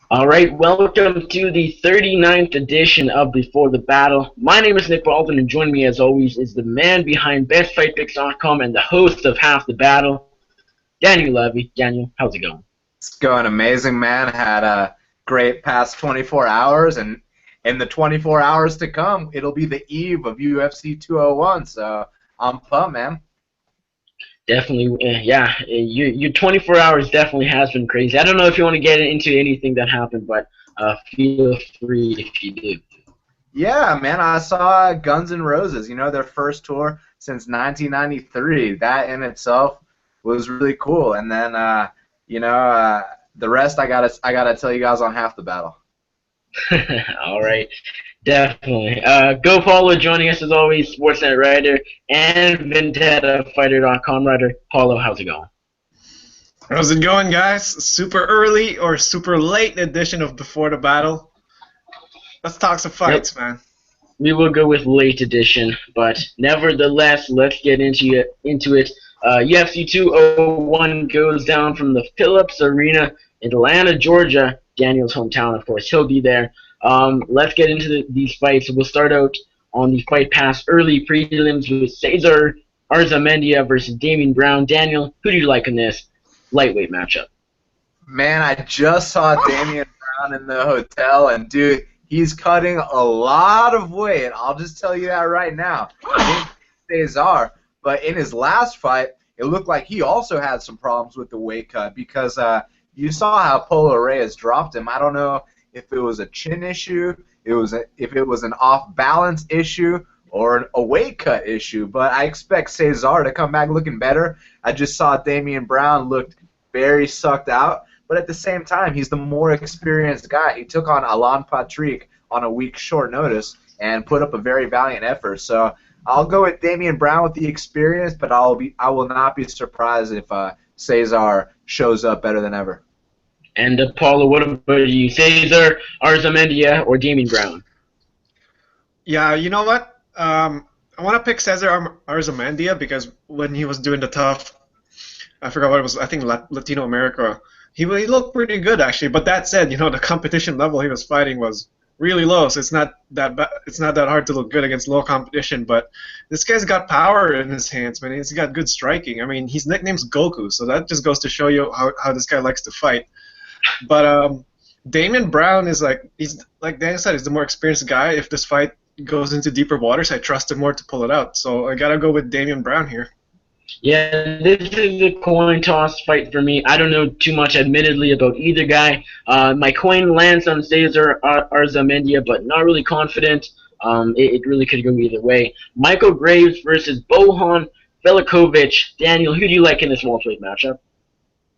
All right, welcome to the 39th edition of Before the Battle. My name is Nick Baldwin, and joining me as always is the man behind BestFightPicks.com and the host of Half the Battle, Daniel Levy. Daniel, how's it going? It's going amazing, man. Had a great past 24 hours, and in the 24 hours to come, it'll be the eve of UFC 201. So I'm pumped, man. Definitely, yeah. Your 24 hours definitely has been crazy. I don't know if you want to get into anything that happened, but feel free if you do. Yeah, man. I saw Guns N' Roses. Their first tour since 1993. That in itself was really cool. And then, the rest I gotta tell you guys on Half the Battle. All right. Definitely. Go follow joining us as always, Sportsnet writer and Vendetta Fighter.com writer. Paulo, how's it going? How's it going, guys? Super early or super late edition of Before the Battle. Let's talk some fights, man. We will go with late edition, but nevertheless, let's get into it. UFC 201 goes down from the Phillips Arena in Atlanta, Georgia. Daniel's hometown, of course. He'll be there. Let's get into these fights. We'll start out on the Fight Pass early prelims with Cesar Arzamendia versus Damian Brown. Daniel, who do you like in this lightweight matchup? Man, I just saw Damian Brown in the hotel, and dude, he's cutting a lot of weight. I'll just tell you that right now. I didn't Cesar, but in his last fight, it looked like he also had some problems with the weight cut because you saw how Polo Reyes dropped him. I don't know if it was a chin issue, if it was an off-balance issue, or a weight cut issue, but I expect Cesar to come back looking better. I just saw Damian Brown looked very sucked out, but at the same time, he's the more experienced guy. He took on Alan Patrick on a week's short notice and put up a very valiant effort. So I'll go with Damian Brown with the experience, but I will not be surprised if Cesar shows up better than ever. And Paulo, what about you? Cesar Arzamendia or Damian Brown? Yeah, you know what? I want to pick Cesar Arzamendia because when he was doing the tough, I forgot what it was. I think Latino America. He looked pretty good actually. But that said, the competition level he was fighting was really low, so it's not that hard to look good against low competition. But this guy's got power in his hands, man. He's got good striking. I mean, his nickname's Goku, so that just goes to show you how this guy likes to fight. But Damian Brown he's like Dan said, he's the more experienced guy. If this fight goes into deeper waters, I trust him more to pull it out. So I gotta go with Damian Brown here. Yeah, this is a coin toss fight for me. I don't know too much, admittedly, about either guy. My coin lands on Cesar Arzamendia, but not really confident. It really could go either way. Michael Graves versus Bohan Velikovic. Daniel, who do you like in this welterweight matchup?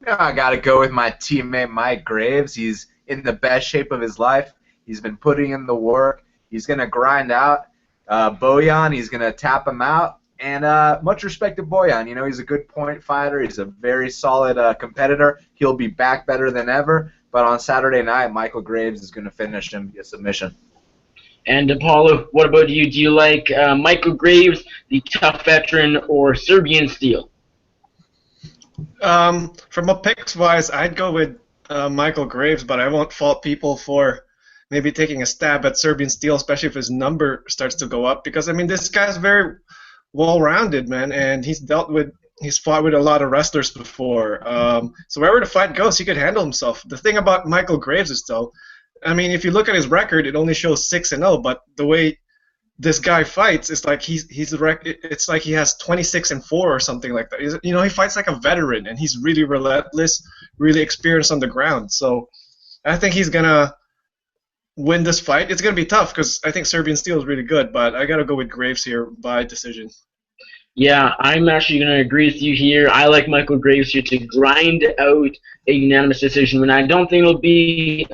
Yeah, I got to go with my teammate Mike Graves. He's in the best shape of his life. He's been putting in the work. He's going to grind out Bojan. He's going to tap him out. And much respect to Bojan. He's a good point fighter. He's a very solid competitor. He'll be back better than ever. But on Saturday night, Michael Graves is going to finish him via submission. And Paulo, what about you? Do you like Michael Graves, the tough veteran, or Serbian Steel? From a picks wise, I'd go with Michael Graves, but I won't fault people for maybe taking a stab at Serbian Steel, especially if his number starts to go up. Because I mean, this guy's very well-rounded, man, and he's fought with a lot of wrestlers before. So wherever the fight goes, he could handle himself. The thing about Michael Graves is though, I mean, if you look at his record, it only shows 6-0, but the way this guy fights, it's like it's like he has 26-4 or something like that. He fights like a veteran, and he's really relentless, really experienced on the ground. So I think he's gonna win this fight. It's gonna be tough because I think Serbian Steel is really good, but I gotta go with Graves here by decision. Yeah, I'm actually going to agree with you here. I like Michael Graves here to grind out a unanimous decision, and I don't think it'll be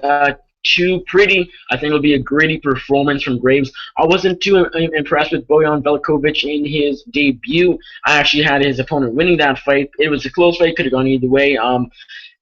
too pretty. I think it'll be a gritty performance from Graves. I wasn't too impressed with Bojan Velikovic in his debut. I actually had his opponent winning that fight. It was a close fight, could have gone either way.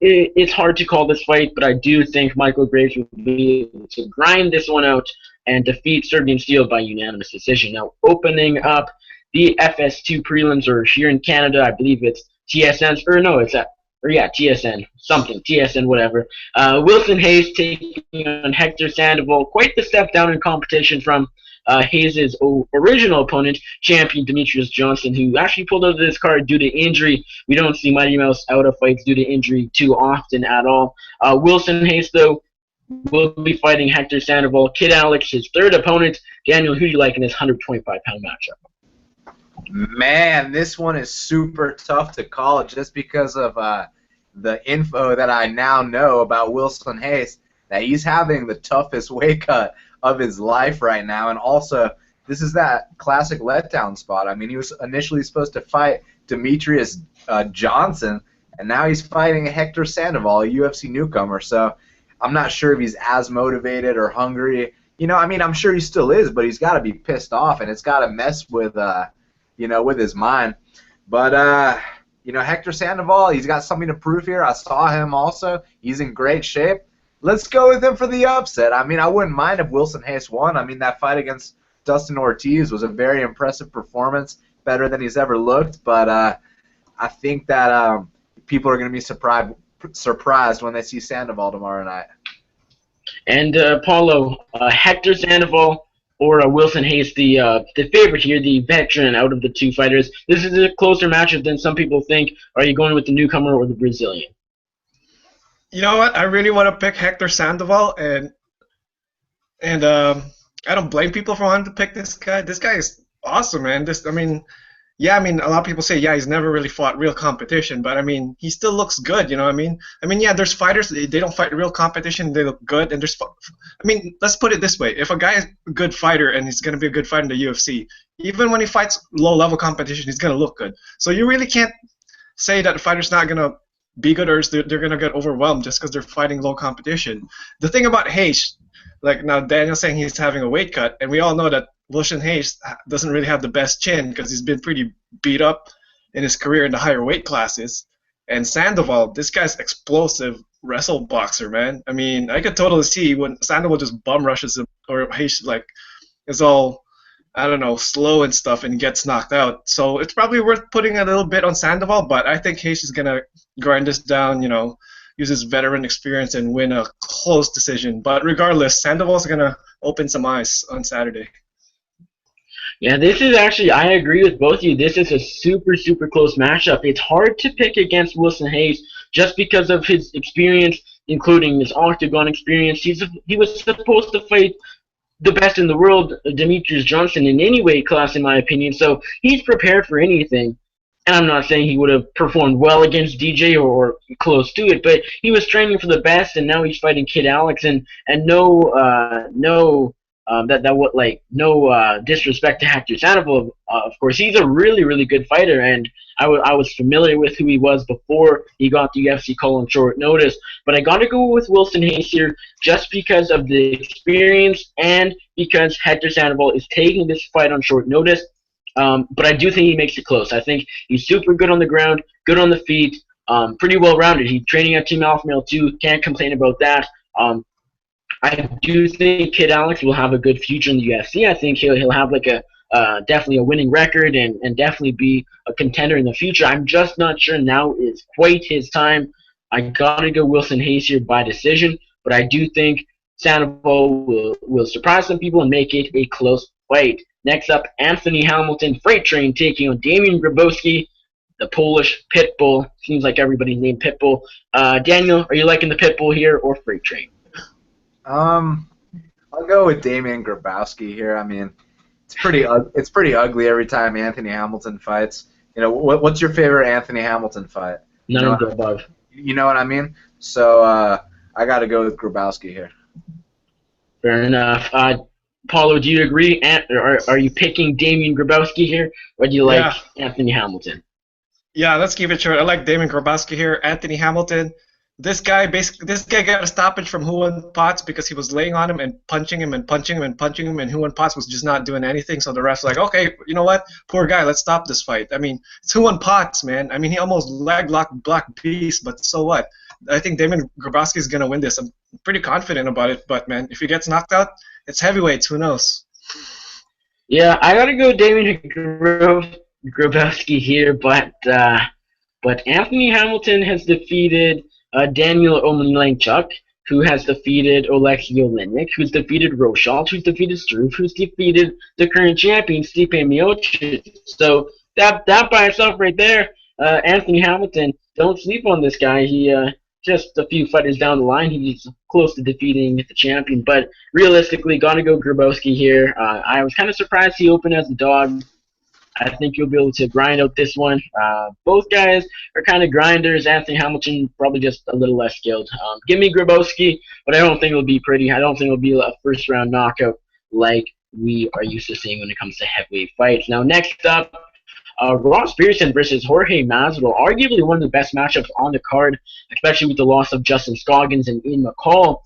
It's hard to call this fight, but I do think Michael Graves will be able to grind this one out and defeat Serbian Steel by unanimous decision. Now, opening up the FS2 prelims, or here in Canada, I believe it's TSN's, or no, it's at or yeah, TSN, something, TSN, whatever. Wilson Hayes taking on Hector Sandoval. Quite the step down in competition from Hayes' original opponent, champion Demetrius Johnson, who actually pulled out of this card due to injury. We don't see Mighty Mouse out of fights due to injury too often at all. Wilson Hayes, though, will be fighting Hector Sandoval. Kid Alex, his third opponent. Daniel, who do you like in this 125-pound matchup? Man, this one is super tough to call just because of the info that I now know about Wilson Hayes, that he's having the toughest weight cut of his life right now. And also, this is that classic letdown spot. I mean, he was initially supposed to fight Demetrius Johnson, and now he's fighting Hector Sandoval, a UFC newcomer. So I'm not sure if he's as motivated or hungry. You know, I mean, I'm sure he still is, but he's got to be pissed off, and it's got to mess with you know, with his mind. But, you know, Hector Sandoval, he's got something to prove here. I saw him also. He's in great shape. Let's go with him for the upset. I mean, I wouldn't mind if Wilson Hayes won. I mean, that fight against Dustin Ortiz was a very impressive performance, better than he's ever looked. But I think that people are going to be surprised when they see Sandoval tomorrow night. And, Paulo, Hector Sandoval or Wilson Hayes, the favorite here, the veteran out of the two fighters. This is a closer matchup than some people think. Are you going with the newcomer or the Brazilian? You know what? I really want to pick Hector Sandoval, and I don't blame people for wanting to pick this guy. This guy is awesome, man. A lot of people say, yeah, he's never really fought real competition, but I mean, he still looks good, you know what I mean? Yeah, there's fighters, they don't fight real competition, they look good, and let's put it this way. If a guy is a good fighter and he's going to be a good fighter in the UFC, even when he fights low-level competition, he's going to look good. So you really can't say that the fighter's not going to be good or they're going to get overwhelmed just because they're fighting low competition. The thing about Hayes, like now Daniel's saying he's having a weight cut, and we all know that Wilson Hayes doesn't really have the best chin because he's been pretty beat up in his career in the higher weight classes. And Sandoval, this guy's explosive wrestle boxer, man. I mean, I could totally see when Sandoval just bum rushes him, or Hayes like is all, I don't know, slow and stuff and gets knocked out. So it's probably worth putting a little bit on Sandoval, but I think Hayes is gonna grind this down, you know, use his veteran experience and win a close decision. But regardless, Sandoval's gonna open some eyes on Saturday. Yeah, this is actually, I agree with both of you. This is a super, super close matchup. It's hard to pick against Wilson Hayes just because of his experience, including his octagon experience. He was supposed to fight the best in the world, Demetrius Johnson, in any weight class, in my opinion. So he's prepared for anything. And I'm not saying he would have performed well against DJ or close to it, but he was training for the best, and now he's fighting Kid Alex, and no disrespect to Hector Sandoval. Of course, he's a really, really good fighter, and I was familiar with who he was before he got the UFC call on short notice. But I got to go with Wilson Hayes here just because of the experience and because Hector Sandoval is taking this fight on short notice. But I do think he makes it close. I think he's super good on the ground, good on the feet, pretty well-rounded. He's training at Team Alpha Male too. Can't complain about that. I do think Kid Alex will have a good future in the UFC. I think he'll have like definitely a winning record and definitely be a contender in the future. I'm just not sure now is quite his time. I gotta go Wilson Hayes here by decision, but I do think Sandoval will surprise some people and make it a close fight. Next up, Anthony Hamilton, Freight Train, taking on Damian Grabowski, the Polish Pitbull. Seems like everybody's named Pitbull. Daniel, are you liking the Pitbull here or Freight Train? I'll go with Damian Grabowski here. I mean, it's pretty ugly every time Anthony Hamilton fights. You know, what's your favorite Anthony Hamilton fight? None of the above. You know what I mean? So I got to go with Grabowski here. Fair enough. Paulo, do you agree? Are you picking Damian Grabowski here, or do you like Anthony Hamilton? Yeah, let's keep it short. I like Damian Grabowski here. Anthony Hamilton. This guy got a stoppage from Juan Potts because he was laying on him and punching him and punching him and punching him, and Juan Potts was just not doing anything. So the ref's like, okay, you know what? Poor guy, let's stop this fight. I mean, it's Juan Potts, man. I mean, he almost leg locked Black Beast, but so what? I think Damian Grabowski is going to win this. I'm pretty confident about it, but, man, if he gets knocked out, it's heavyweights. Who knows? Yeah, I got to go Damian Grabowski here, but But Anthony Hamilton has defeated Daniel Omielanchuk, who has defeated Oleksiy Oleinik, who's defeated Rochelle, who's defeated Struve, who's defeated the current champion, Stipe Miocic. So that by itself right there, Anthony Hamilton, don't sleep on this guy. He just a few fighters down the line, he's close to defeating the champion. But realistically, gotta go Grabowski here. I was kind of surprised he opened as a dog. I think you'll be able to grind out this one. Both guys are kind of grinders. Anthony Hamilton probably just a little less skilled. Give me Grabowski, but I don't think it'll be pretty. I don't think it'll be a first-round knockout like we are used to seeing when it comes to heavyweight fights. Now, next up, Ross Pearson versus Jorge Masvidal, arguably one of the best matchups on the card, especially with the loss of Justin Scoggins and Ian McCall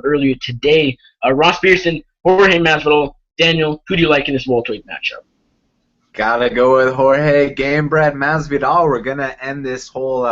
earlier today. Ross Pearson, Jorge Masvidal. Daniel, who do you like in this welterweight matchup? Gotta go with Jorge Gamebred Masvidal. We're gonna end this whole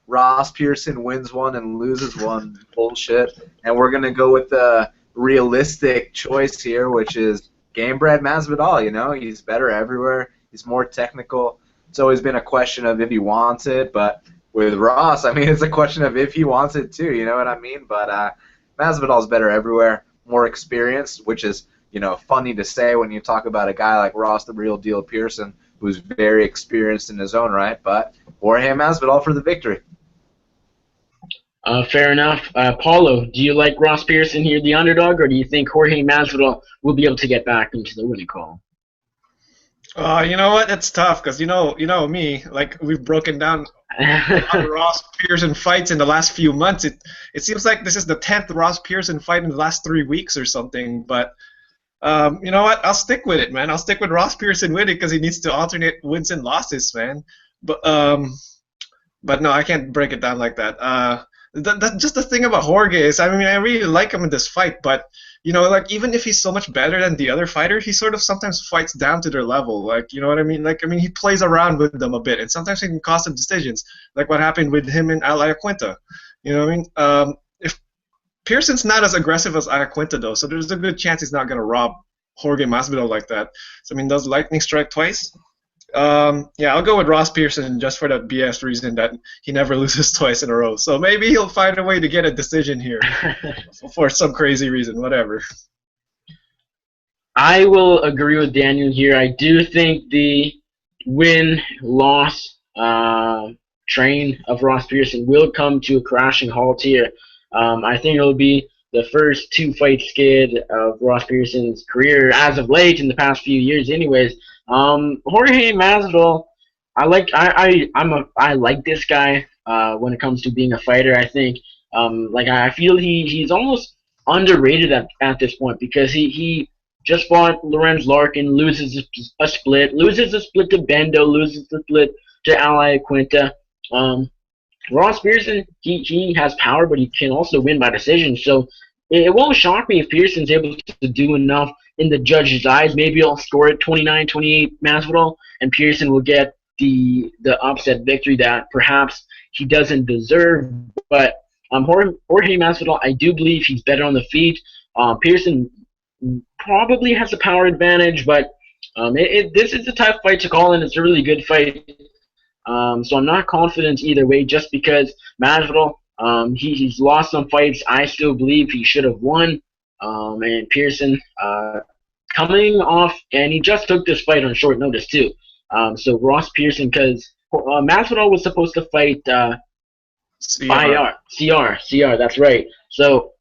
Ross Pearson wins one and loses one bullshit, and we're gonna go with the realistic choice here, which is Gamebred Masvidal. You know, he's better everywhere. He's more technical. It's always been a question of if he wants it, but with Ross, I mean, it's a question of if he wants it too. You know what I mean? But Masvidal's better everywhere, more experienced, which is, you know, funny to say when you talk about a guy like Ross, the real deal Pearson, who's very experienced in his own right. But Jorge Masvidal for the victory. Fair enough. Paulo, do you like Ross Pearson here, the underdog, or do you think Jorge Masvidal will be able to get back into the winning call? You know what? It's tough because you know me. Like, we've broken down Ross Pearson fights in the last few months. It seems like this is the 10th Ross Pearson fight in the last 3 weeks or something. But you know what? I'll stick with it, man. I'll stick with Ross Pearson winning because he needs to alternate wins and losses, man. But no, I can't break it down like that. Just the thing about Jorge is, I mean, I really like him in this fight, but you know, like, even if he's so much better than the other fighter, he sort of sometimes fights down to their level. Like, you know what I mean? Like, I mean, he plays around with them a bit, and sometimes it can cost him decisions, like what happened with him and Iaquinta. You know what I mean? If Pearson's not as aggressive as Iaquinta, though, so there's a good chance he's not going to rob Jorge Masvidal like that. So, I mean, does lightning strike twice? Yeah, I'll go with Ross Pearson just for that BS reason that he never loses twice in a row. So maybe he'll find a way to get a decision here for some crazy reason, whatever. I will agree with Daniel here. I do think the win-loss train of Ross Pearson will come to a crashing halt here. I think it'll be the first two-fight skid of Ross Pearson's career as of late, in the past few years anyways. Jorge Masvidal, I like this guy when it comes to being a fighter. I think I feel he's almost underrated at this point, because he just fought Lorenz Larkin, loses a split to Bendo, loses the split to Al Iaquinta. Ross Pearson, he has power, but he can also win by decision. So it won't shock me if Pearson's able to do enough in the judge's eyes. Maybe he'll score it 29-28 Masvidal, and Pearson will get the upset victory that perhaps he doesn't deserve. But Jorge Masvidal, I do believe he's better on the feet. Pearson probably has a power advantage, but this is a tough fight to call, and it's a really good fight. So I'm not confident either way, just because Masvidal, he's lost some fights I still believe he should have won. And Pearson coming off, and he just took this fight on short notice too. So Ross Pearson, because Masvidal was supposed to fight CR, that's right. So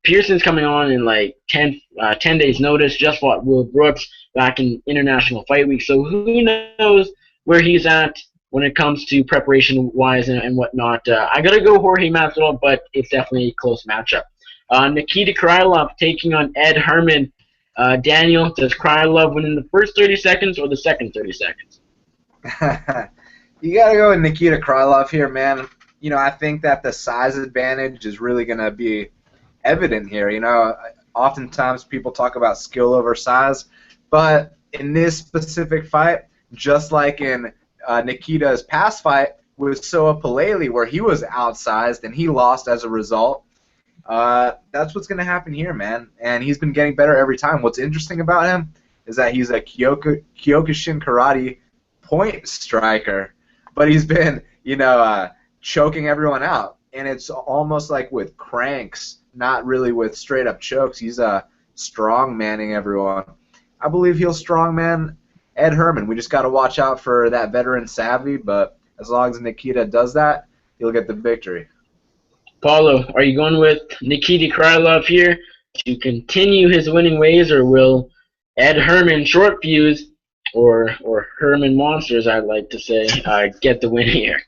Pearson's coming on in like 10 days notice, just fought Will Brooks back in International Fight Week. So who knows where he's at when it comes to preparation-wise and whatnot. I got to go Jorge Masvidal, but it's definitely a close matchup. Nikita Krylov taking on Ed Herman. Daniel, does Krylov win in the first 30 seconds or the second 30 seconds? You got to go with Nikita Krylov here, man. You know, I think that the size advantage is really going to be evident here. You know, oftentimes people talk about skill over size, but in this specific fight, just like in Nikita's past fight with Soa Paleli, where he was outsized and he lost as a result, that's what's going to happen here, man. And he's been getting better every time. What's interesting about him is that he's a Kyokushin karate point striker, but he's been choking everyone out. And it's almost like with cranks, not really with straight up chokes. He's strong manning everyone. I believe he'll strongman Ed Herman. We just got to watch out for that veteran savvy, but as long as Nikita does that, he'll get the victory. Paulo, are you going with Nikita Krylov here to continue his winning ways, or will Ed Herman Short Fuse, or Herman Monsters, I'd like to say, get the win here?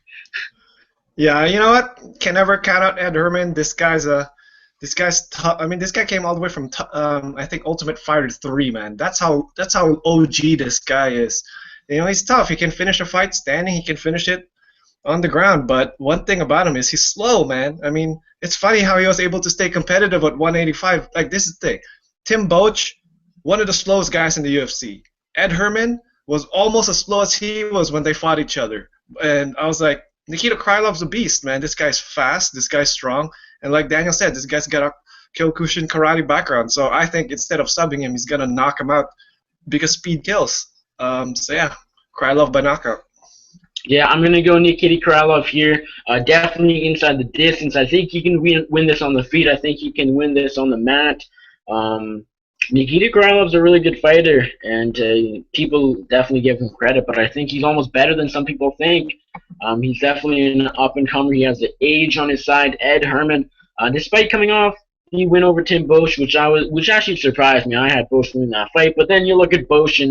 Yeah, you know what? Can never count out Ed Herman. This guy's tough. I mean, this guy came all the way from I think Ultimate Fighter 3, man. That's how OG this guy is. He's tough. He can finish a fight standing. He can finish it on the ground. But one thing about him is he's slow, man. I mean, it's funny how he was able to stay competitive at 185. Like, this is the thing. Tim Boetsch, one of the slowest guys in the UFC. Ed Herman was almost as slow as he was when they fought each other. And I was like, Nikita Krylov's a beast, man. This guy's fast. This guy's strong. And like Daniel said, this guy's got a Kyokushin karate background. So I think instead of subbing him, he's going to knock him out because speed kills. So yeah, Krylov by knockout. Yeah, I'm going to go Nikita Krylov here. Definitely inside the distance. I think he can win this on the feet. I think he can win this on the mat. Nikita Krylov's a really good fighter, and people definitely give him credit, but I think he's almost better than some people think. He's definitely an up-and-comer. He has the age on his side. Ed Herman, despite coming off the win over Tim Boetsch, which actually surprised me. I had Boetsch win that fight, but then you look at Boetsch,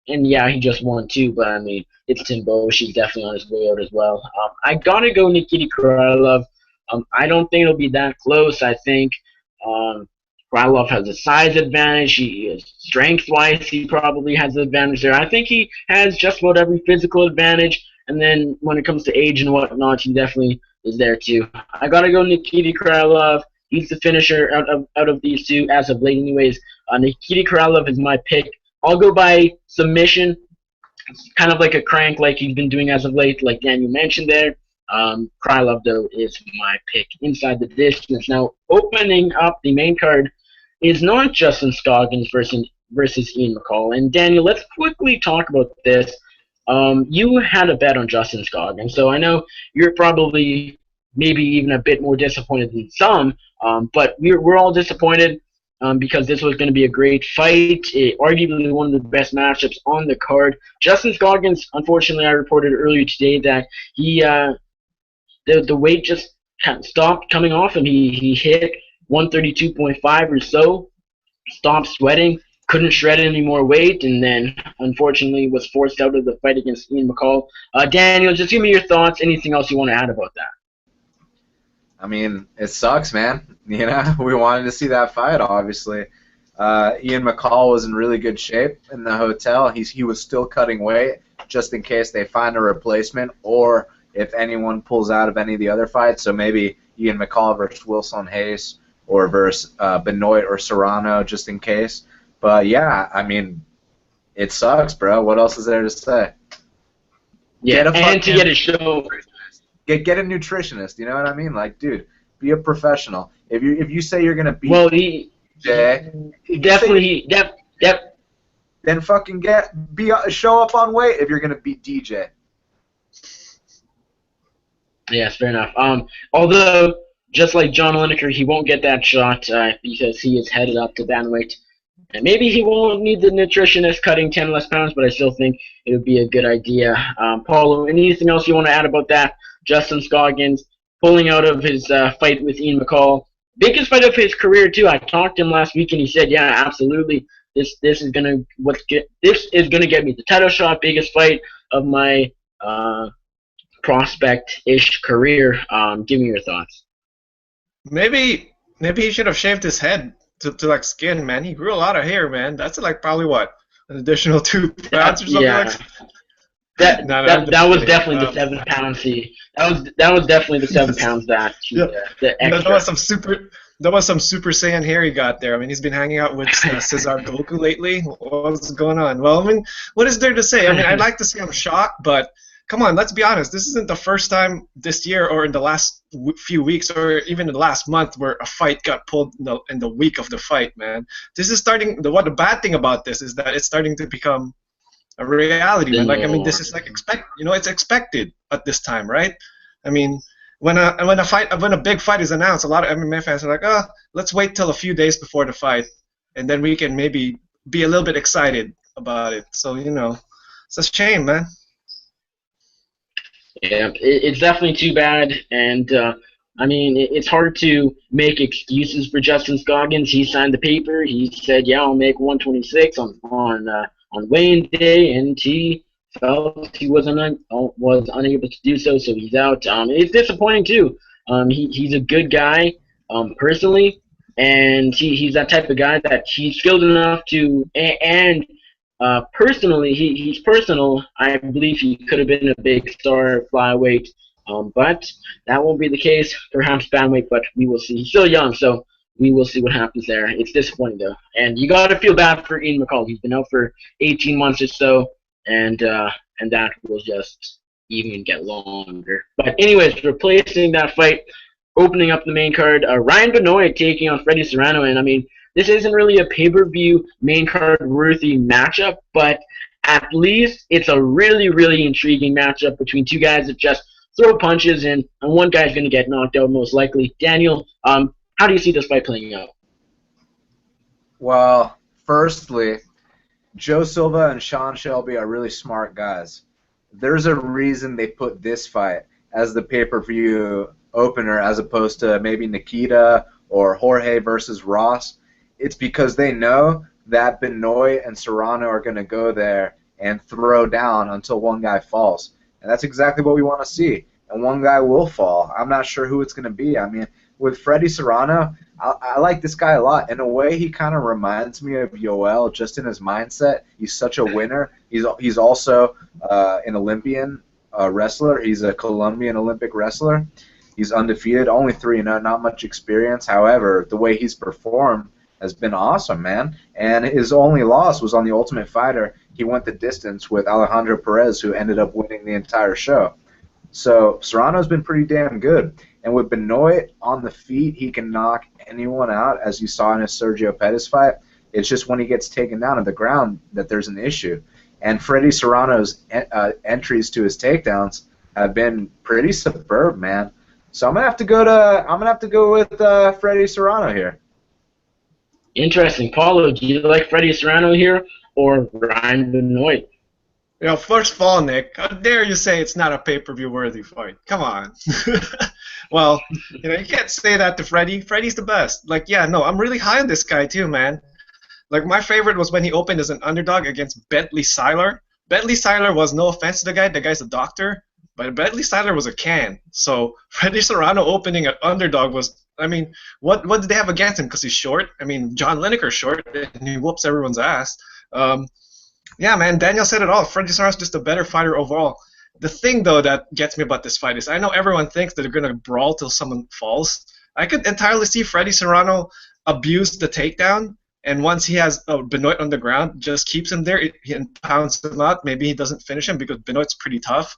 and yeah, he just won too, but I mean, it's Tim Boetsch. He's definitely on his way out as well. I got to go Nikita Krylov. I don't think it'll be that close. I think Krylov has a size advantage. Strength-wise, he probably has the advantage there. I think he has just about every physical advantage. And then when it comes to age and whatnot, he definitely is there too. I gotta go Nikita Krylov. He's the finisher out of these two as of late, anyways. Nikita Krylov is my pick. I'll go by submission. It's kind of like a crank, like he's been doing as of late, like Daniel mentioned there. Krylov, though, is my pick inside the distance. Now, opening up the main card is not Justin Scoggins versus Ian McCall. And Daniel, let's quickly talk about this. You had a bet on Justin Scoggins, so I know you're probably maybe even a bit more disappointed than some, but we're all disappointed because this was going to be a great fight, arguably one of the best matchups on the card. Justin Scoggins, unfortunately, I reported earlier today that he the weight just kind of stopped coming off him. He hit 132.5 or so, stopped sweating, couldn't shred any more weight, and then unfortunately was forced out of the fight against Ian McCall. Daniel, just give me your thoughts. Anything else you want to add about that? I mean, it sucks, man. We wanted to see that fight, obviously. Ian McCall was in really good shape in the hotel. He was still cutting weight just in case they find a replacement or if anyone pulls out of any of the other fights. So maybe Ian McCall versus Wilson Hayes or versus Benoit or Serrano just in case. But, yeah, I mean, it sucks, bro. What else is there to say? Yeah, and to get a show. Get a nutritionist, you know what I mean? Like, dude, be a professional. If you say you're going to beat DJ, then fucking show up on weight if you're going to beat DJ. Yes, fair enough. Although, just like John Lineker, he won't get that shot because he is headed up to bantamweight. And maybe he won't need the nutritionist cutting 10 less pounds, but I still think it would be a good idea. Paulo, anything else you want to add about that? Justin Scoggins pulling out of his fight with Ian McCall. Biggest fight of his career, too. I talked to him last week, and he said, yeah, absolutely. This is gonna get me the title shot. Biggest fight of my prospect-ish career. Give me your thoughts. Maybe he should have shaved his head to like skin, man. He grew a lot of hair, man. That's like probably what, an additional 2 pounds or something like that. That was definitely the 7 pounds he. That was definitely the 7 pounds that he, the extra. That was some Super Saiyan hair he got there. I mean, he's been hanging out with Cesar Goku lately. What's going on? Well, I mean, what is there to say? I mean, I'd like to say I'm shocked, but come on, let's be honest. This isn't the first time this year or in the last few weeks or even in the last month where a fight got pulled in the week of the fight, man. This is starting. The bad thing about this is that it's starting to become a reality, man. Like, I mean, No. this is like it's expected at this time, right? I mean, when a big fight is announced, a lot of MMA fans are like, oh, let's wait till a few days before the fight, and then we can maybe be a little bit excited about it. So, it's a shame, man. Yeah, it's definitely too bad, and I mean, it's hard to make excuses for Justin Scoggins. He signed the paper. He said, "Yeah, I'll make 126 on weighing day," and he felt he was unable to do so, so he's out. It's disappointing too. He's a good guy, personally, and he's that type of guy that he's skilled enough to and personally, he's personal. I believe he could have been a big star flyweight, but that won't be the case. Perhaps bantamweight, but we will see. He's still young, so we will see what happens there. It's disappointing though, and you got to feel bad for Ian McCall. He's been out for 18 months or so, and that will just even get longer. But anyways, replacing that fight, opening up the main card, Ryan Benoit taking on Freddie Serrano, and I mean, this isn't really a pay-per-view main card worthy matchup, but at least it's a really, really intriguing matchup between two guys that just throw punches, and one guy's going to get knocked out most likely. Daniel, how do you see this fight playing out? Well, firstly, Joe Silva and Sean Shelby are really smart guys. There's a reason they put this fight as the pay-per-view opener as opposed to maybe Nikita or Jorge versus Ross. It's because they know that Benoit and Serrano are going to go there and throw down until one guy falls. And that's exactly what we want to see. And one guy will fall. I'm not sure who it's going to be. I mean, with Freddie Serrano, I like this guy a lot. In a way, he kind of reminds me of Yoel, just in his mindset. He's such a winner. He's also an Olympian wrestler. He's a Colombian Olympic wrestler. He's undefeated, only 3-0, not much experience. However, the way he's performed has been awesome, man. And his only loss was on The Ultimate Fighter. He went the distance with Alejandro Perez, who ended up winning the entire show. So Serrano's been pretty damn good. And with Benoit on the feet, he can knock anyone out, as you saw in his Sergio Pettis fight. It's just when he gets taken down to the ground that there's an issue. And Freddie Serrano's entries to his takedowns have been pretty superb, man. So I'm gonna have to go with Freddie Serrano here. Interesting. Paulo, do you like Freddie Serrano here or Ryan Benoit? First of all, Nick, how dare you say it's not a pay-per-view worthy fight? Come on. Well, you can't say that to Freddie. Freddie's the best. I'm really high on this guy too, man. Like, my favorite was when he opened as an underdog against Bentley Seiler. Bentley Seiler was, no offense to the guy's a doctor, but Bentley Seiler was a can. So Freddie Serrano opening at underdog was, I mean, what did they have against him? Because he's short. I mean, John Lineker's short, and he whoops everyone's ass. Yeah, man, Daniel said it all. Freddie Serrano's just a better fighter overall. The thing, though, that gets me about this fight is I know everyone thinks that they're going to brawl till someone falls. I could entirely see Freddie Serrano abuse the takedown, and once he has Benoit on the ground, just keeps him there and pounds him out. Maybe he doesn't finish him because Benoit's pretty tough.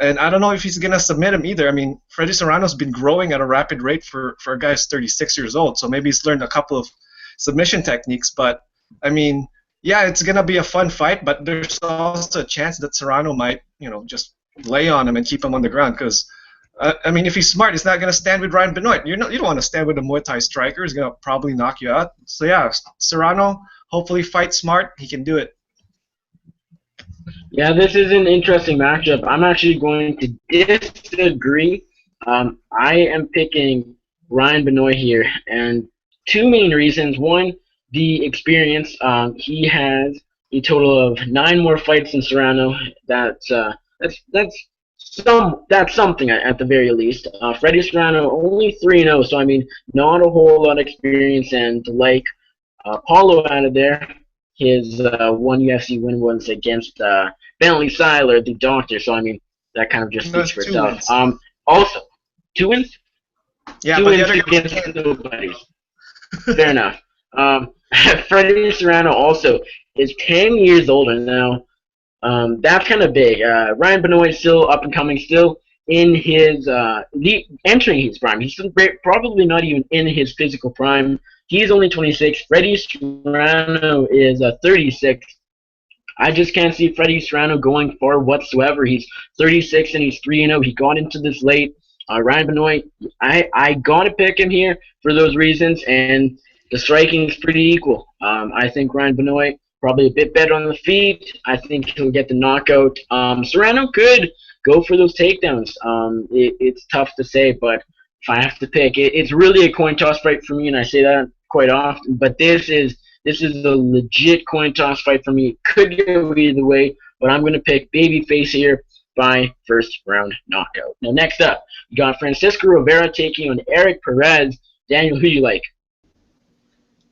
And I don't know if he's going to submit him either. I mean, Freddie Serrano's been growing at a rapid rate for a guy who's 36 years old, so maybe he's learned a couple of submission techniques. But, I mean, yeah, it's going to be a fun fight, but there's also a chance that Serrano might, just lay on him and keep him on the ground because, I mean, if he's smart, he's not going to stand with Ryan Benoit. You don't want to stand with a Muay Thai striker. He's going to probably knock you out. So, yeah, Serrano, hopefully fight smart. He can do it. Yeah, this is an interesting matchup. I'm actually going to disagree. I am picking Ryan Benoit here, and two main reasons. One, the experience. He has a total of 9 more fights than Serrano. That's something at the very least. Freddie Serrano only 3-0, so I mean, not a whole lot of experience. And like Paulo out of there, his one UFC win was against Bentley Seiler, the doctor. So I mean, that kind of just speaks for itself. Also, 2 wins. Yeah, 2 but wins against nobody. Fair enough. Freddie Serrano also is 10 years older now. That's kind of big. Ryan Benoit still up and coming, still in his entering his prime. He's still probably not even in his physical prime. He's only 26. Freddie Serrano is 36. I just can't see Freddie Serrano going far whatsoever. He's 36 and he's 3-0. He got into this late. Ryan Benoit, I got to pick him here for those reasons, and the striking is pretty equal. I think Ryan Benoit probably a bit better on the feet. I think he'll get the knockout. Serrano could go for those takedowns. It's tough to say, but if I have to pick, it's really a coin toss fight for me, and I say that quite often. But this is a legit coin toss fight for me. It could go either way, but I'm going to pick babyface here by first round knockout. Now, next up, we got Francisco Rivera taking on Eric Perez. Daniel, who do you like?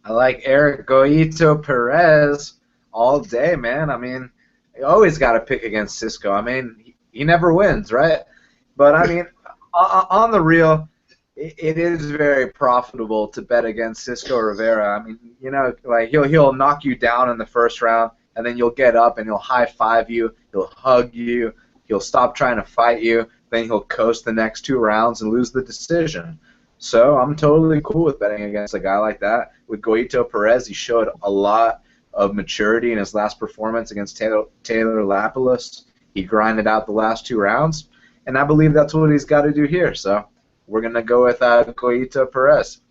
I like Eric Goito Perez all day, man. I mean, you always got to pick against Cisco. I mean, he never wins, right? But, I mean, on the real, it is very profitable to bet against Cisco Rivera. I mean, you know, like he'll knock you down in the first round, and then you'll get up and he'll high-five you, he'll hug you, he'll stop trying to fight you, then he'll coast the next 2 rounds and lose the decision. So I'm totally cool with betting against a guy like that. With Goito Perez, he showed a lot of maturity in his last performance against Taylor Lapilus. He grinded out the last 2 rounds, and I believe that's what he's got to do here. So we're going to go with Goito Perez.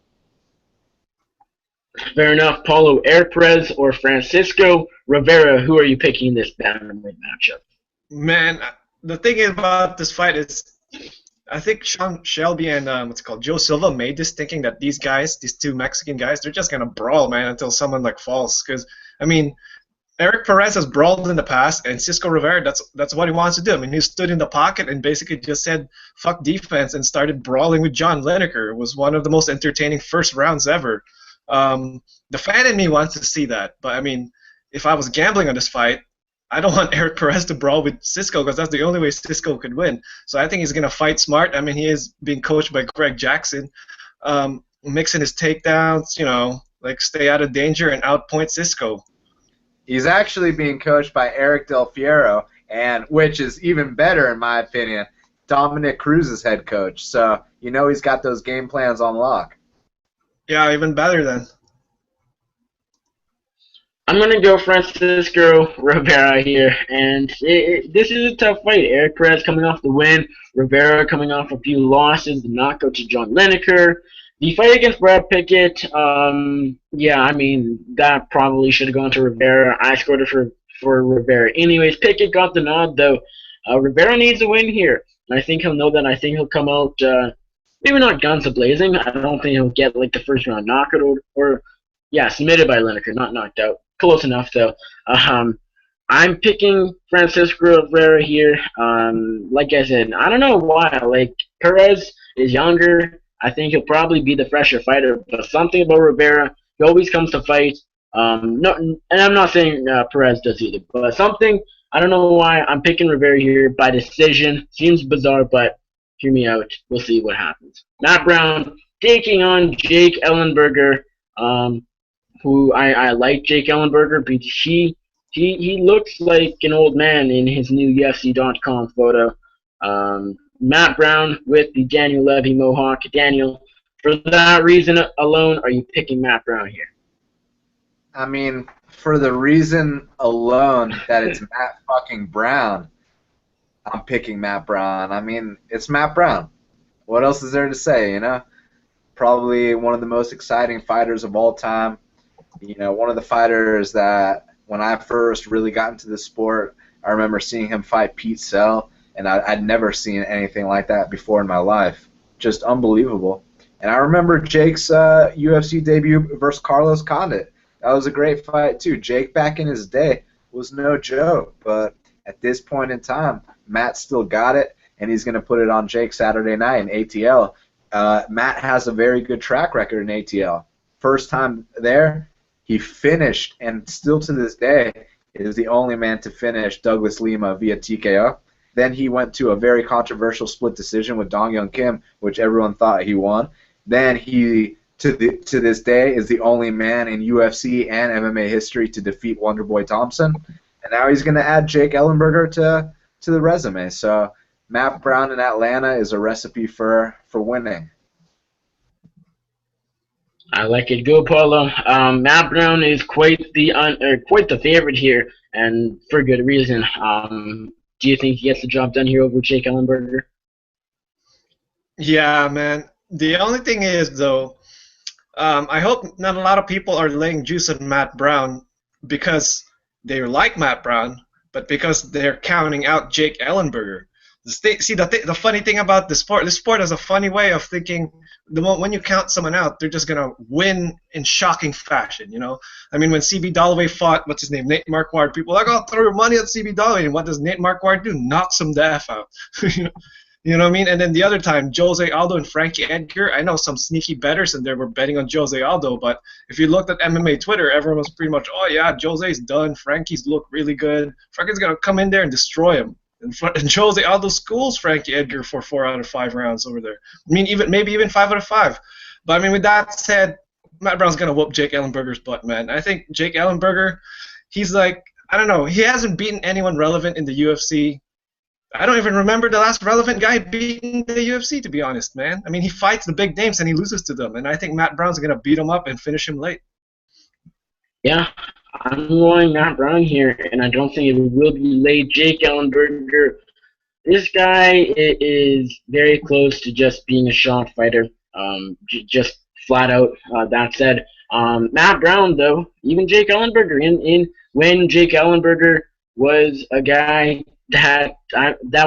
Fair enough, Paulo. Eric Perez or Francisco Rivera, who are you picking in this bantamweight matchup? Man, the thing about this fight is, I think Sean Shelby and Joe Silva made this thinking that these guys, these 2 Mexican guys, they're just gonna brawl, man, until someone like falls. Because I mean, Eric Perez has brawled in the past, and Cisco Rivera, that's what he wants to do. I mean, he stood in the pocket and basically just said "fuck defense" and started brawling with John Lineker. It was one of the most entertaining first rounds ever. The fan in me wants to see that, but I mean, if I was gambling on this fight, I don't want Eric Perez to brawl with Cisco because that's the only way Cisco could win. So I think he's going to fight smart. I mean, he is being coached by Greg Jackson, mixing his takedowns, you know, like stay out of danger and outpoint Cisco. He's actually being coached by Eric Del Fiero, and which is even better in my opinion, Dominic Cruz's head coach. So you know he's got those game plans on lock. Yeah, even better then. I'm going to go Francisco Rivera here, and this is a tough fight. Eric Perez coming off the win, Rivera coming off a few losses, the knockout to John Lineker. The fight against Brad Pickett, yeah, I mean, that probably should have gone to Rivera. I scored it for Rivera. Anyways, Pickett got the nod, though. Rivera needs a win here, and I think he'll know that. I think he'll come out, maybe not guns a-blazing. I don't think he'll get, like, the first-round knockout or, yeah, submitted by Lineker, not knocked out. Close enough, though. I'm picking Francisco Rivera here. Like I said, I don't know why. Like, Perez is younger. I think he'll probably be the fresher fighter. But something about Rivera, he always comes to fight. No, and I'm not saying Perez does either. But something, I don't know why. I'm picking Rivera here by decision. Seems bizarre, but hear me out. We'll see what happens. Matt Brown taking on Jake Ellenberger. Who I like Jake Ellenberger because he looks like an old man in his new UFC.com photo. Matt Brown with the Daniel Levi Mohawk. Daniel, for that reason alone, are you picking Matt Brown here? I mean, for the reason alone that it's Matt fucking Brown, I'm picking Matt Brown. I mean, it's Matt Brown. What else is there to say, you know? Probably one of the most exciting fighters of all time. You know, one of the fighters that when I first really got into the sport, I remember seeing him fight Pete Sell, and I'd never seen anything like that before in my life. Just unbelievable. And I remember Jake's UFC debut versus Carlos Condit. That was a great fight, too. Jake, back in his day, was no joke. But at this point in time, Matt still got it, and he's going to put it on Jake Saturday night in ATL. Matt has a very good track record in ATL. First time there, he finished, and still to this day, is the only man to finish Douglas Lima via TKO. Then he went to a very controversial split decision with Dong Young Kim, which everyone thought he won. Then he, to this day, is the only man in UFC and MMA history to defeat Wonderboy Thompson. And now he's going to add Jake Ellenberger to the resume. So Matt Brown in Atlanta is a recipe for winning. I like it. Go Paulo. Matt Brown is quite the favorite here, and for good reason. Do you think he gets the job done here over Jake Ellenberger? Yeah, man. The only thing is, though, I hope not a lot of people are laying juice on Matt Brown because they like Matt Brown, but because they're counting out Jake Ellenberger. The funny thing about this sport has a funny way of thinking. When you count someone out, they're just gonna win in shocking fashion. I mean, when CB Dalloway fought, what's his name, Nate Marquardt, people were like, "Oh, throw your money at CB Dalloway," and what does Nate Marquardt do? Knocks him the f out. You know what I mean? And then the other time, Jose Aldo and Frankie Edgar, I know some sneaky bettors in there were betting on Jose Aldo, but if you looked at MMA Twitter, everyone was pretty much, oh yeah, Jose's done, Frankie's look really good, Frankie's going to come in there and destroy him. And Jose Aldo schools Frankie Edgar for 4 out of 5 rounds over there. I mean, maybe even 5 out of 5. But I mean, with that said, Matt Brown's going to whoop Jake Ellenberger's butt, man. I think Jake Ellenberger, he's like, I don't know, he hasn't beaten anyone relevant in the UFC. I don't even remember the last relevant guy beating the UFC, to be honest, man. I mean, he fights the big names and he loses to them, and I think Matt Brown's going to beat him up and finish him late. Yeah, I'm going Matt Brown here, and I don't think it will be late. Jake Ellenberger, this guy is very close to just being a shot fighter, just flat out. That said, Matt Brown, though, even Jake Ellenberger, when Jake Ellenberger was a guy that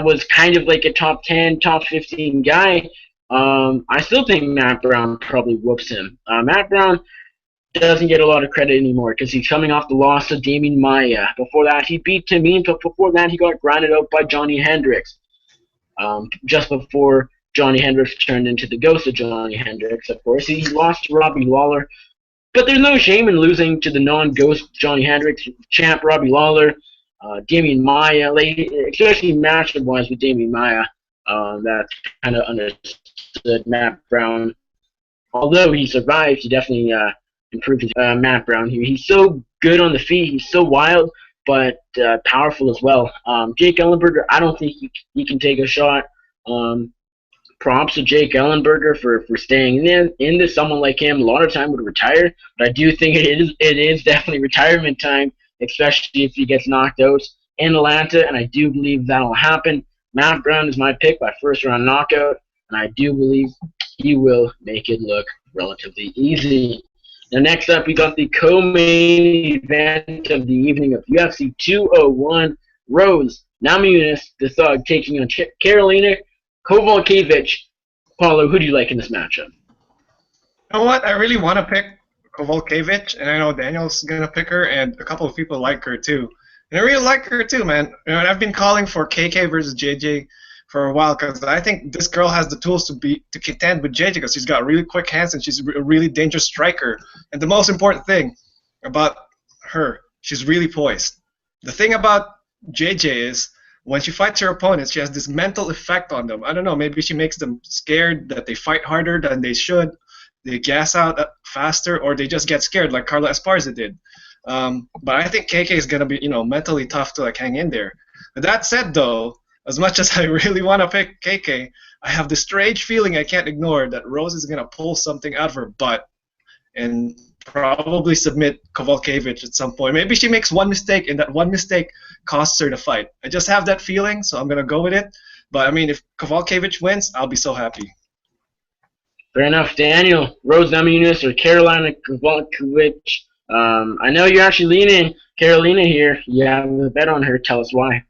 was kind of like a top 10, top 15 guy, I still think Matt Brown probably whoops him. Matt Brown doesn't get a lot of credit anymore because he's coming off the loss to Damian Maia. Before that, he beat Tamim, but before that, he got grinded out by Johnny Hendricks. Just before Johnny Hendricks turned into the ghost of Johnny Hendricks, of course. He lost to Robbie Lawler. But there's no shame in losing to the non-ghost Johnny Hendricks, champ Robbie Lawler, Damian Maia, especially matchup-wise with Damian Maia. That kind of understood Matt Brown. Although he survived, he definitely improved his Matt Brown here. He's so good on the feet. He's so wild, but powerful as well. Jake Ellenberger, I don't think he can take a shot. Props to Jake Ellenberger for staying in this. Someone like him a lot of time would retire, but I do think it is definitely retirement time, especially if he gets knocked out in Atlanta, and I do believe that will happen. Matt Brown is my pick by first-round knockout, and I do believe he will make it look relatively easy. Now, next up, we got the co-main event of the evening of UFC 201. Rose Namajunas, the Thug, taking on Karolina Kowalkiewicz. Paulo, who do you like in this matchup? You know what? I really want to pick Kowalkiewicz, and I know Daniel's going to pick her, and a couple of people like her too. And I really like her too, man. I've been calling for KK versus JJ for a while because I think this girl has the tools to contend with JJ because she's got really quick hands and she's a really dangerous striker. And the most important thing about her, she's really poised. The thing about JJ is when she fights her opponents, she has this mental effect on them. I don't know, maybe she makes them scared that they fight harder than they should, they gas out faster, or they just get scared like Carla Esparza did. But I think KK is going to be, mentally tough to hang in there. But that said, though, as much as I really want to pick KK, I have this strange feeling I can't ignore that Rose is going to pull something out of her butt and probably submit Kowalkiewicz at some point. Maybe she makes one mistake, and that one mistake costs her the fight. I just have that feeling, so I'm going to go with it. But, I mean, if Kowalkiewicz wins, I'll be so happy. Fair enough. Daniel, Rose Namajunas or Karolina Kowalkiewicz? I know you're actually leaning Karolina here. You have a bet on her. Tell us why.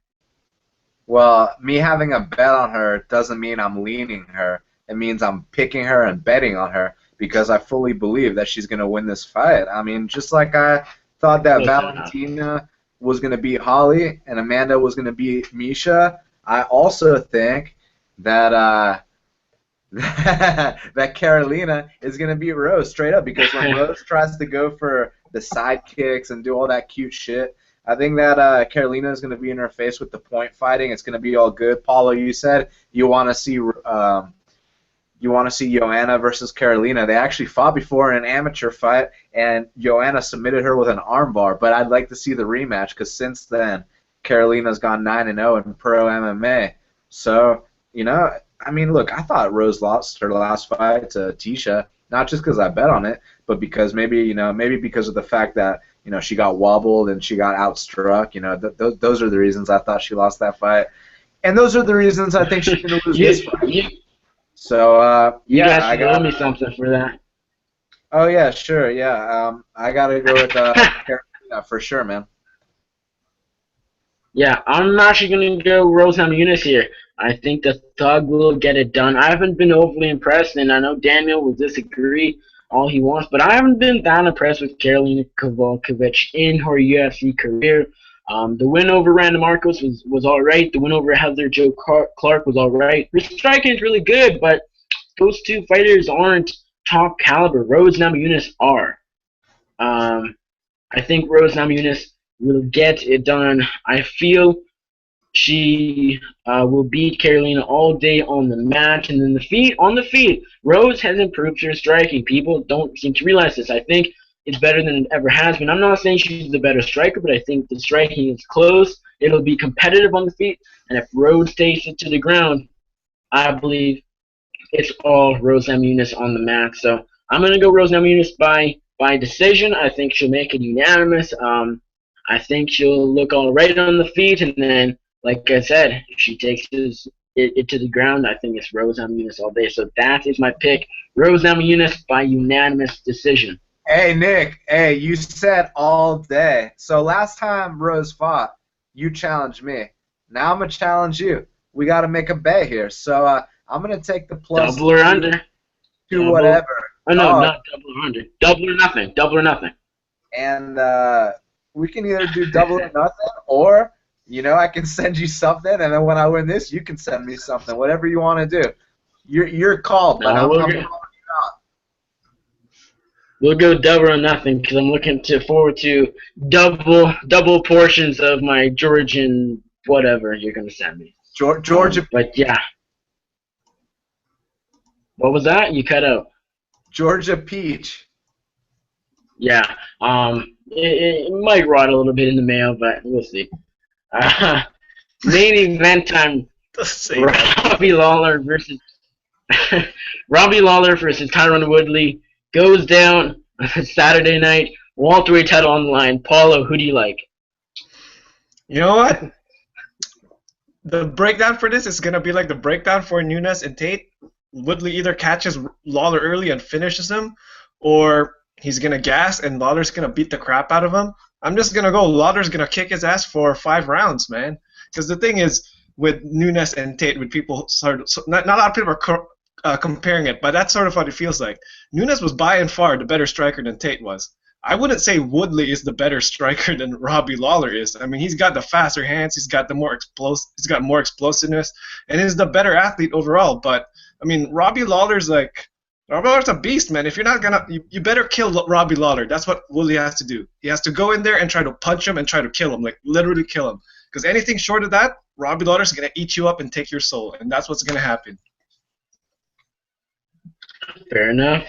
Well, me having a bet on her doesn't mean I'm leaning her. It means I'm picking her and betting on her because I fully believe that she's going to win this fight. I mean, just like I thought that Valentina was going to beat Holly and Amanda was going to beat Misha, I also think that that Karolina is going to beat Rose straight up because when Rose tries to go for the side kicks and do all that cute shit, I think that Karolina is going to be in her face with the point fighting. It's going to be all good. Paulo, you said you want to see Joanna versus Karolina. They actually fought before in an amateur fight, and Joanna submitted her with an armbar. But I'd like to see the rematch because since then, Karolina's gone 9-0 in pro MMA. So I mean, look, I thought Rose lost her last fight to Tisha, not just because I bet on it, but because maybe because of the fact that she got wobbled and she got outstruck. Those are the reasons I thought she lost that fight, and those are the reasons I think she's going to lose this fight. So you yeah, guys should owe me something for that. Oh yeah, sure, yeah. I gotta go with Carolina for sure, man. Yeah, I'm actually going to go Rose Namajunas here. I think the Thug will get it done. I haven't been overly impressed, and I know Daniel will disagree all he wants, but I haven't been that impressed with Karolina Kowalkiewicz in her UFC career. The win over Randa Marcos was all right. The win over Heather Jo Clark was all right. Her striking is really good, but those two fighters aren't top caliber. Rose Namajunas are. I think Rose Namajunas will get it done. I feel she will beat Carolina all day on the mat, and then on the feet, Rose has improved her striking. People don't seem to realize this. I think it's better than it ever has been. I'm not saying she's the better striker, but I think the striking is close. It'll be competitive on the feet, and if Rose takes it to the ground, I believe it's all Rose Namajunas on the mat. So I'm going to go Rose Namajunas by decision. I think she'll make it unanimous. I think she'll look all right on the feet, and then, like I said, if she takes it to the ground, I think it's Rose Namajunas all day. So that is my pick, Rose Namajunas by unanimous decision. Hey, Nick. Hey, you said all day. So last time Rose fought, you challenged me. Now I'm going to challenge you. We got to make a bet here. So I'm going to take the plus. Double or under. To whatever. Oh, no, not double or under. Double or nothing. Double or nothing. And we can either do double or nothing, or, I can send you something, and then when I win this, you can send me something. Whatever you want to do. You're called, but I'm calling you out. We'll go double or nothing because I'm looking forward to double portions of my Georgian whatever you're going to send me. Georgia. But yeah. What was that? You cut out. Georgia peach. Yeah. It might rot a little bit in the mail, but we'll see. Main event time. Robbie Lawler versus Tyron Woodley goes down Saturday night. Welterweight title on the line. Paulo, who do you like? You know what? The breakdown for this is gonna be like the breakdown for Nunes and Tate. Woodley either catches Lawler early and finishes him, or he's going to gas and Lawler's going to beat the crap out of him. I'm just going to go Lawler's going to kick his ass for 5 rounds, man. Because the thing is, with Nunes and Tate, with people not a lot of people are comparing it, but that's sort of what it feels like. Nunes was by and far the better striker than Tate was. I wouldn't say Woodley is the better striker than Robbie Lawler is. I mean, he's got the faster hands, he's got more explosiveness, and he's the better athlete overall. But I mean, Robbie Lawler's a beast, man. If you're not gonna, you better kill Robbie Lawler. That's what Woodley has to do. He has to go in there and try to punch him and try to kill him, like literally kill him. Because anything short of that, Robbie Lawler's gonna eat you up and take your soul, and that's what's gonna happen. Fair enough.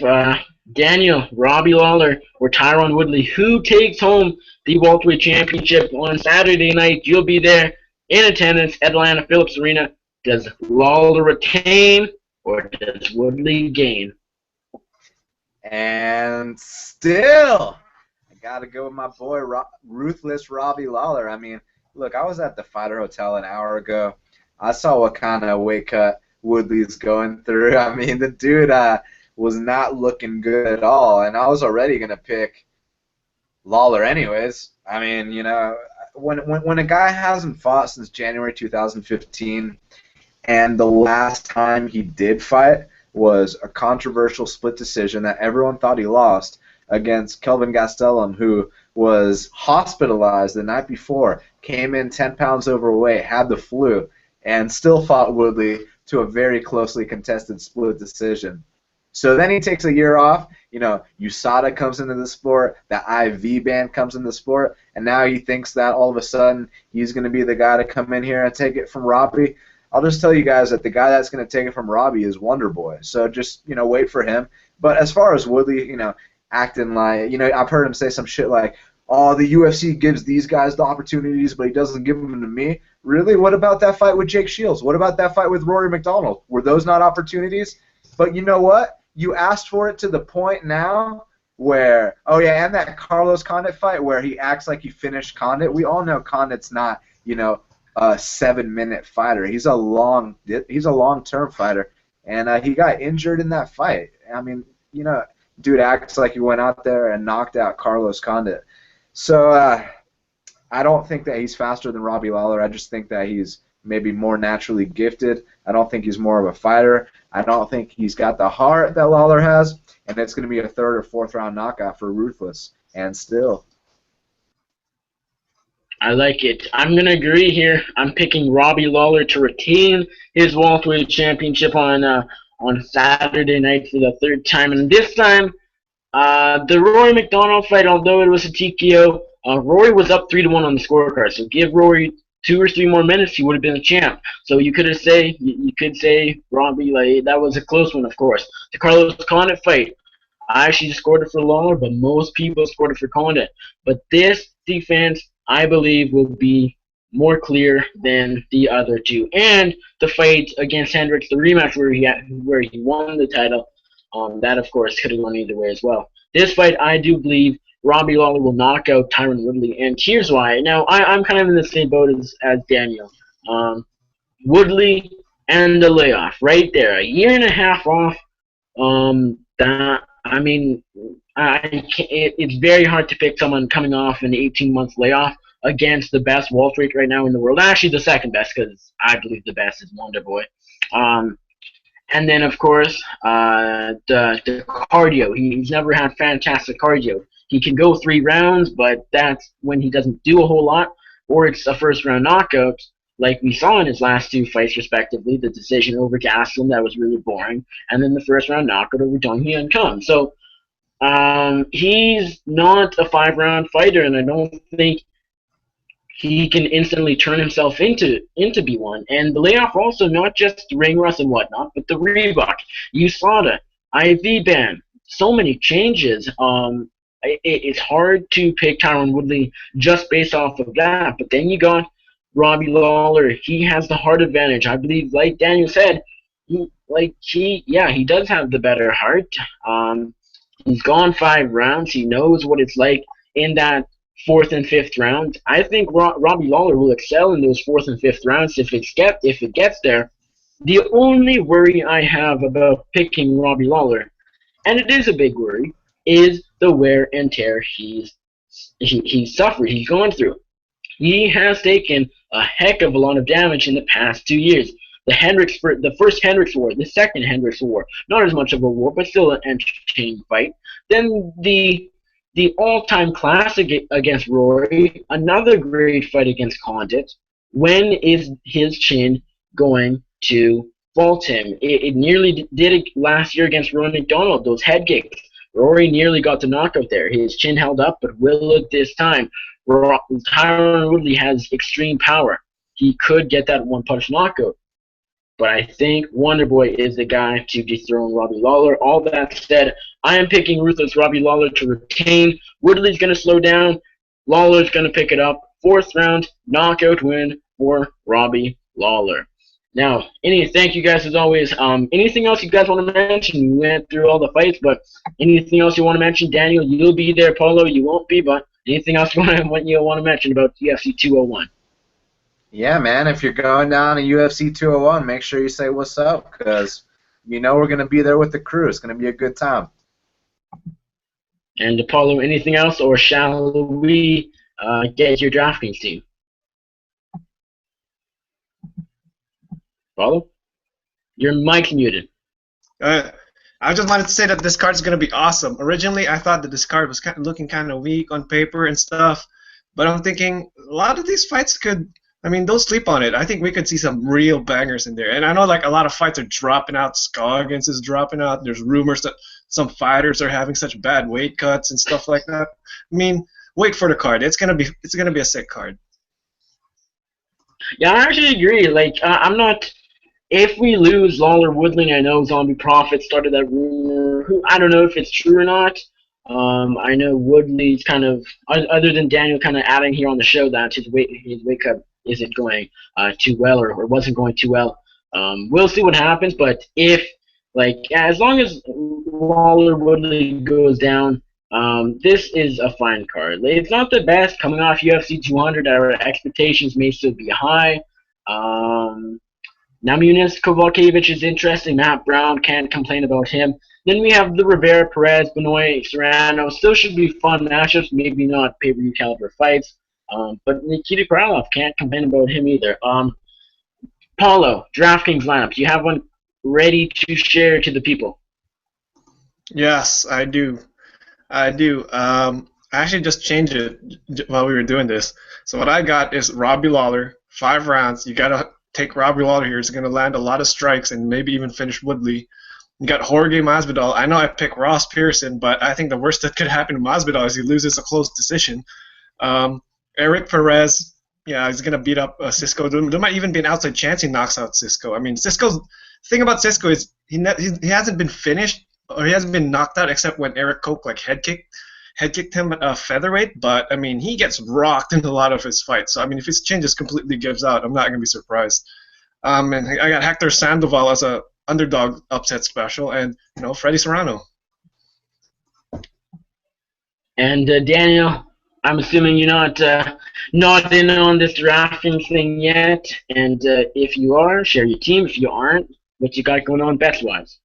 Daniel, Robbie Lawler, or Tyron Woodley, who takes home the welterweight championship on Saturday night? You'll be there in attendance at Atlanta Phillips Arena. Does Lawler retain, or does Woodley gain? And still, I got to go with my boy, Ruthless Robbie Lawler. I mean, look, I was at the Fighter Hotel an hour ago. I saw what kind of weight cut Woodley's going through. I mean, the dude was not looking good at all, and I was already going to pick Lawler anyways. I mean, when a guy hasn't fought since January 2015, and the last time he did fight was a controversial split decision that everyone thought he lost against Kelvin Gastelum, who was hospitalized the night before, came in 10 pounds overweight, had the flu, and still fought Woodley to a very closely contested split decision. So then he takes a year off. USADA comes into the sport, the IV ban comes in the sport, and now he thinks that all of a sudden he's going to be the guy to come in here and take it from Robbie. I'll just tell you guys that the guy that's going to take it from Robbie is Wonder Boy. So just, wait for him. But as far as Woodley, acting like, I've heard him say some shit like, oh, the UFC gives these guys the opportunities, but he doesn't give them to me. Really? What about that fight with Jake Shields? What about that fight with Rory McDonald? Were those not opportunities? But you know what? you asked for it to the point now where, oh yeah, and that Carlos Condit fight where he acts like he finished Condit. We all know Condit's not, a 7-minute fighter. He's a long-term fighter, and he got injured in that fight. I mean, dude acts like he went out there and knocked out Carlos Condit. So I don't think that he's faster than Robbie Lawler. I just think that he's maybe more naturally gifted. I don't think he's more of a fighter. I don't think he's got the heart that Lawler has, and it's going to be a 3rd or 4th round knockout for Ruthless. And still. I like it. I'm going to agree here. I'm picking Robbie Lawler to retain his welterweight championship on Saturday night for the 3rd time. And this time, the Rory McDonald fight, although it was a TKO, Rory was up 3-1 on the scorecard. So give Rory 2 or 3 more minutes, he would have been the champ. So you could say Robbie, like, that was a close one, of course. The Carlos Condit fight, I actually scored it for Lawler, but most people scored it for Condit. But this defense, I believe, will be more clear than the other two. And the fight against Hendricks, the rematch where he won the title, that of course could have gone either way as well. This fight, I do believe Robbie Lawler will knock out Tyron Woodley, and here's why. Now, I'm kind of in the same boat as Daniel. Woodley and the layoff, right there, a year and a half off. It's very hard to pick someone coming off an 18-month layoff against the best welterweight right now in the world. Actually, the second best, because I believe the best is Wonder Boy. And then, of course, the cardio. He's never had fantastic cardio. He can go 3 rounds, but that's when he doesn't do a whole lot, or it's a first-round knockout, like we saw in his last 2 fights, respectively. The decision over Gastelum, that was really boring, and then the first-round knockout over Dong Hyun Kim. So he's not a 5-round fighter, and I don't think he can instantly turn himself into B1. And the layoff also, not just ring rust and whatnot, but the Reebok, USADA, IV ban, so many changes. It's hard to pick Tyron Woodley just based off of that. But then you got Robbie Lawler. He has the heart advantage. I believe, like Daniel said, he does have the better heart. He's gone 5 rounds. He knows what it's like in that 4th and 5th round. I think Robbie Lawler will excel in those 4th and 5th rounds if it gets there. The only worry I have about picking Robbie Lawler, and it is a big worry, is the wear and tear he's suffered, he's gone through. He has taken a heck of a lot of damage in the past 2 years. The first Hendricks War, the second Hendricks War, not as much of a war, but still an entertaining fight. Then the all-time classic against Rory, another great fight against Condit. When is his chin going to fault him? It nearly did it last year against Rory McDonald, those head kicks. Rory nearly got the knockout there. His chin held up, but will it this time? Tyron Woodley has extreme power. He could get that one-punch knockout. But I think Wonder Boy is the guy to dethrone Robbie Lawler. All that said, I am picking Ruthless Robbie Lawler to retain. Woodley's going to slow down. Lawler's going to pick it up. 4th round knockout win for Robbie Lawler. Now, thank you guys as always. Anything else you guys want to mention? We went through all the fights, but anything else you want to mention? Daniel, you'll be there. Paulo, you won't be, but anything else you want to mention about UFC 201? Yeah, man, if you're going down to UFC 201, make sure you say what's up, because we're going to be there with the crew. It's going to be a good time. And Paulo, anything else, or shall we get your DraftKings team? Paulo? Your mic's muted. I just wanted to say that this card is going to be awesome. Originally, I thought that this card was looking kind of weak on paper and stuff, but I'm thinking a lot of these fights could, don't sleep on it. I think we could see some real bangers in there. And I know a lot of fights are dropping out. Scoggins is dropping out. There's rumors that some fighters are having such bad weight cuts and stuff like that. Wait for the card. It's gonna be a sick card. Yeah, I actually agree. I'm not. If we lose Lawler Woodley, I know Zombie Prophet started that rumor. I don't know if it's true or not. I know Woodley's kind of, other than Daniel kind of adding here on the show that his weight cut isn't going too well or wasn't going too well. We'll see what happens, but if Like, as long as Lawler Woodley goes down, this is a fine card. Like, it's not the best coming off UFC 200. Our expectations may still be high. Um, Namunas Kovalkiewicz is interesting. Matt Brown, can't complain about him. Then we have the Rivera, Perez, Benoit, Serrano. Still should be fun matchups. Maybe not pay-per-view caliber fights. But Nikita Krylov, can't complain about him either. Paulo, DraftKings lineups. You have one ready to share to the people? Yes, I do. I actually just changed it while we were doing this. So what I got is Robbie Lawler, 5 rounds. You gotta take Robbie Lawler here. He's gonna land a lot of strikes and maybe even finish Woodley. You got Jorge Masvidal. I know I picked Ross Pearson, but I think the worst that could happen to Masvidal is he loses a close decision. Eric Perez, yeah, he's gonna beat up Cisco. There might even be an outside chance he knocks out Cisco. I mean, Cisco's thing about Cisco is he hasn't been finished or he hasn't been knocked out except when Eric Koch like head kicked him at featherweight. But I mean, he gets rocked in a lot of his fights. So I mean, if his chin just completely gives out, I'm not gonna be surprised. And I got Hector Sandoval as a underdog upset special, and Freddie Serrano. And Daniel, I'm assuming you're not in on this drafting thing yet. And if you are, share your team. If you aren't, what you got going on bets-wise?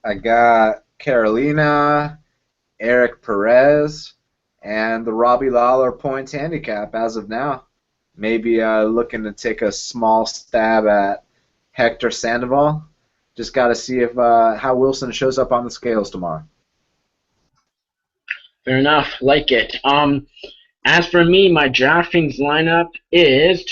I got Carolina, Eric Perez, and the Robbie Lawler points handicap as of now. Maybe looking to take a small stab at Hector Sandoval. Just got to see if how Wilson shows up on the scales tomorrow. Fair enough. Like it. As for me, my DraftKings lineup is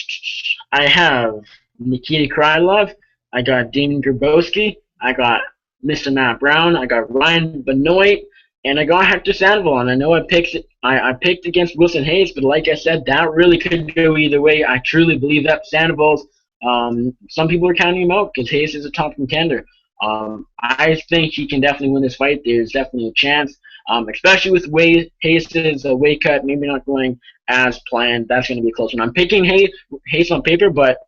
I have Nikita Krylov, I got Damon Grabowski, I got Mr. Matt Brown, I got Ryan Benoit, and I got Hector Sandoval. And I know I picked against Wilson Hayes, but like I said, that really could go either way. I truly believe that Sandoval's. Some people are counting him out because Hayes is a top contender. I think he can definitely win this fight. There's definitely a chance, especially with Hayes' weight cut maybe not going as planned. That's going to be a close one. I'm picking Hayes on paper, but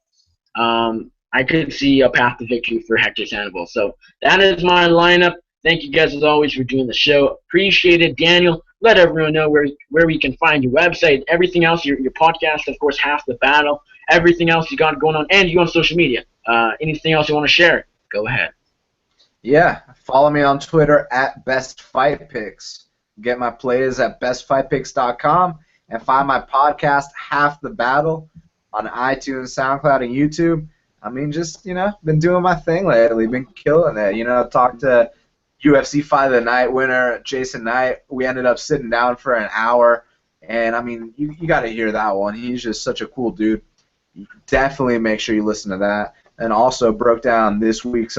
I could see a path to victory for Hector Sandoval. So that is my lineup. Thank you guys as always for doing the show. Appreciate it. Daniel, let everyone know where we can find your website, everything else, your podcast, of course, Half the Battle, everything else you got going on, and you on social media. Anything else you want to share? Go ahead. Yeah, follow me on Twitter at BestFightPicks. Get my plays at BestFightPicks.com and find my podcast, Half the Battle, on iTunes, SoundCloud, and YouTube. I mean, just, been doing my thing lately, been killing it. Talked to UFC Fight of the Night winner, Jason Knight. We ended up sitting down for an hour, and, I mean, you got to hear that one. He's just such a cool dude. Definitely make sure you listen to that. And also broke down this week's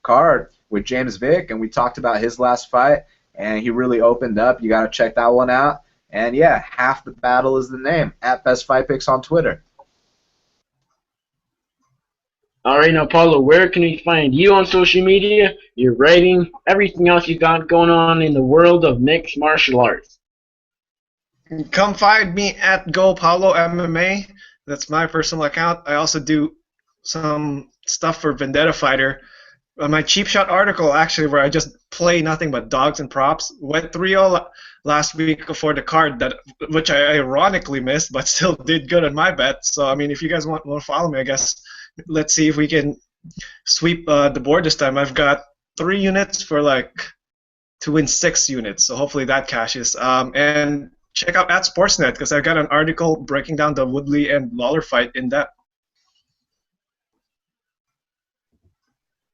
card with James Vick, and we talked about his last fight, and he really opened up. You got to check that one out. And, yeah, Half the Battle is the name, at BestFightPicks on Twitter. All right, now, Paulo, where can we find you on social media, your writing, everything else you got going on in the world of mixed martial arts? Come find me at GoPauloMMA. That's my personal account. I also do some stuff for Vendetta Fighter. My Cheap Shot article, actually, where I just play nothing but dogs and props, went 3-0 last week before the card, which I ironically missed, but still did good on my bet. So, I mean, if you guys want to follow me, I guess let's see if we can sweep the board this time. I've got 3 units to win 6 units, so hopefully that cashes. And check out at Sportsnet because I've got an article breaking down the Woodley and Lawler fight in depth.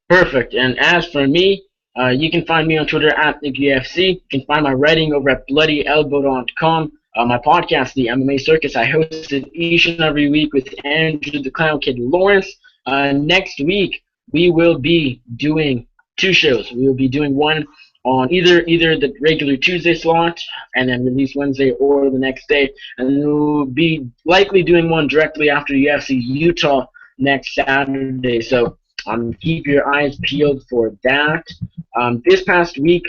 Perfect. And as for me, you can find me on Twitter at NickUFC. You can find my writing over at bloodyelbow.com. My podcast, The MMA Circus, I host it each and every week with Andrew the Clown Kid Lawrence. Next week, we will be doing 2 shows. We will be doing one on either the regular Tuesday slot and then release Wednesday or the next day. And we'll be likely doing one directly after UFC Utah next Saturday. So keep your eyes peeled for that. This past week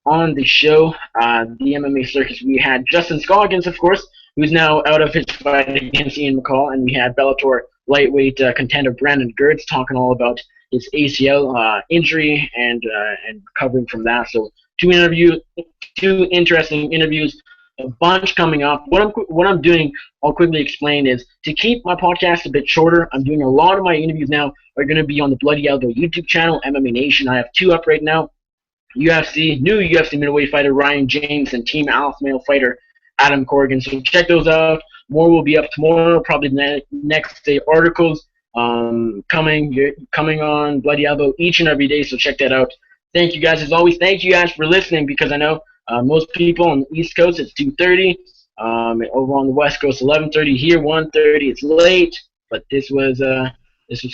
on the show, the MMA Circus, we had Justin Scoggins, of course, who's now out of his fight against Ian McCall, and we had Bellator lightweight contender Brandon Gertz talking all about his ACL injury and recovering from that. So two interesting interviews, a bunch coming up. What I'm doing, I'll quickly explain, is to keep my podcast a bit shorter. I'm doing a lot of my interviews now are going to be on the Bloody Elbow YouTube channel, MMA Nation. I have 2 up right now. New UFC middleweight fighter Ryan James and Team Alpha Male fighter Adam Corrigan. So check those out. More will be up tomorrow, probably next day. Articles coming on Bloody Elbow each and every day. So check that out. Thank you guys as always. Thank you guys for listening, because I know most people on the East Coast it's 2:30. Over on the West Coast 11:30. Here 1:30. It's late, but this was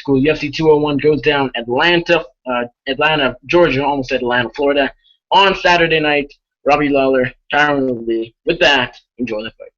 cool. UFC 201 goes down Atlanta, Georgia, almost Atlanta, Florida, on Saturday night. Robbie Lawler, Tyron Woodley. With that, enjoy the fight.